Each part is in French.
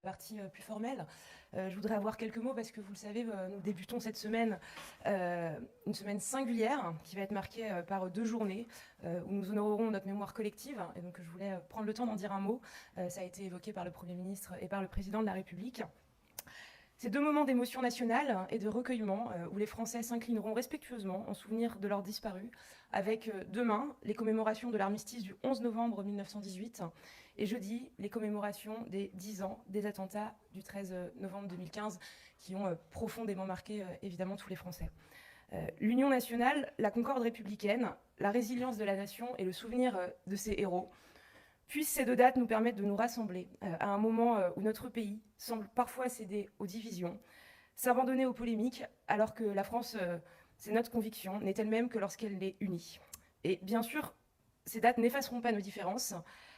partie plus formelle. Je voudrais avoir quelques mots parce que vous le savez, nous débutons cette semaine, une semaine singulière qui va être marquée par 2 journées où nous honorerons notre mémoire collective. Et donc je voulais prendre le temps d'en dire un mot. Ça a été évoqué par le Premier ministre et par le Président de la République. Ces 2 moments d'émotion nationale et de recueillement où les Français s'inclineront respectueusement en souvenir de leurs disparus, avec demain les commémorations de l'armistice du 11 novembre 1918 et jeudi les commémorations des 10 ans des attentats du 13 novembre 2015 qui ont profondément marqué évidemment tous les Français. L'union nationale, la concorde républicaine, la résilience de la nation et le souvenir de ses héros. Puissent ces 2 dates nous permettre de nous rassembler à un moment où notre pays semble parfois céder aux divisions, s'abandonner aux polémiques, alors que la France, c'est notre conviction, n'est elle-même que lorsqu'elle est unie. Et bien sûr, ces dates n'effaceront pas nos différences,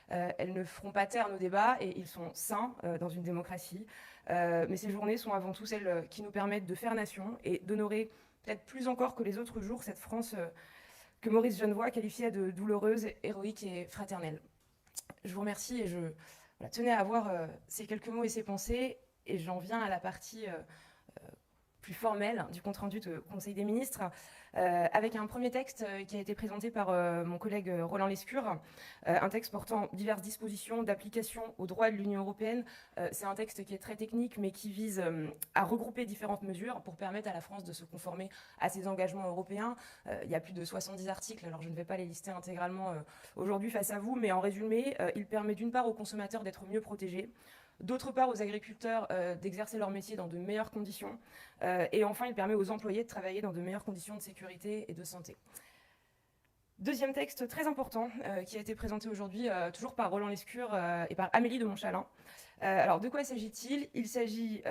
elles ne feront pas taire nos débats, et ils sont sains dans une démocratie. Mais ces journées sont avant tout celles qui nous permettent de faire nation et d'honorer, peut-être plus encore que les autres jours, cette France que Maurice Genevoix qualifiait de douloureuse, héroïque et fraternelle. Je vous remercie et je tenais à avoir ces quelques mots et ces pensées. Et j'en viens à la partie plus formelle du compte-rendu de Conseil des ministres, avec un premier texte qui a été présenté par mon collègue Roland Lescure, un texte portant diverses dispositions d'application au droit de l'Union européenne. C'est un texte qui est très technique, mais qui vise à regrouper différentes mesures pour permettre à la France de se conformer à ses engagements européens. Il y a plus de 70 articles, alors je ne vais pas les lister intégralement aujourd'hui face à vous, mais en résumé, il permet d'une part aux consommateurs d'être mieux protégés, d'autre part aux agriculteurs d'exercer leur métier dans de meilleures conditions, et enfin il permet aux employés de travailler dans de meilleures conditions de sécurité et de santé. Deuxième texte très important qui a été présenté aujourd'hui, toujours par Roland Lescure et par Amélie de Montchalin. Alors de quoi s'agit-il? Il s'agit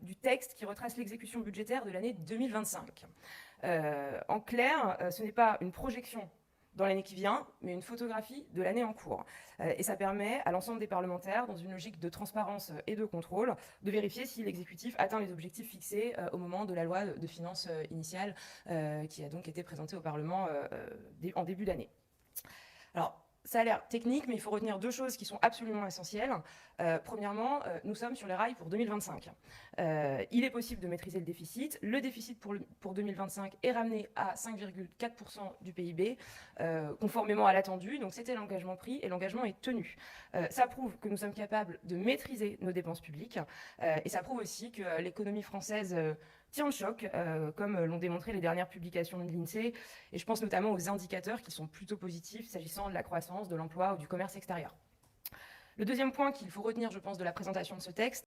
du texte qui retrace l'exécution budgétaire de l'année 2025. En clair, ce n'est pas une projection dans l'année qui vient, mais une photographie de l'année en cours. Et ça permet à l'ensemble des parlementaires, dans une logique de transparence et de contrôle, de vérifier si l'exécutif atteint les objectifs fixés au moment de la loi de finances initiale, qui a donc été présentée au Parlement en début d'année. Alors, ça a l'air technique, mais il faut retenir 2 choses qui sont absolument essentielles. Premièrement, nous sommes sur les rails pour 2025. Il est possible de maîtriser le déficit. Le déficit pour 2025 est ramené à 5,4% du PIB, conformément à l'attendu. Donc c'était l'engagement pris et l'engagement est tenu. Ça prouve que nous sommes capables de maîtriser nos dépenses publiques et ça prouve aussi que l'économie française tient le choc, comme l'ont démontré les dernières publications de l'INSEE. Et je pense notamment aux indicateurs qui sont plutôt positifs s'agissant de la croissance, de l'emploi ou du commerce extérieur. Le deuxième point qu'il faut retenir, je pense, de la présentation de ce texte,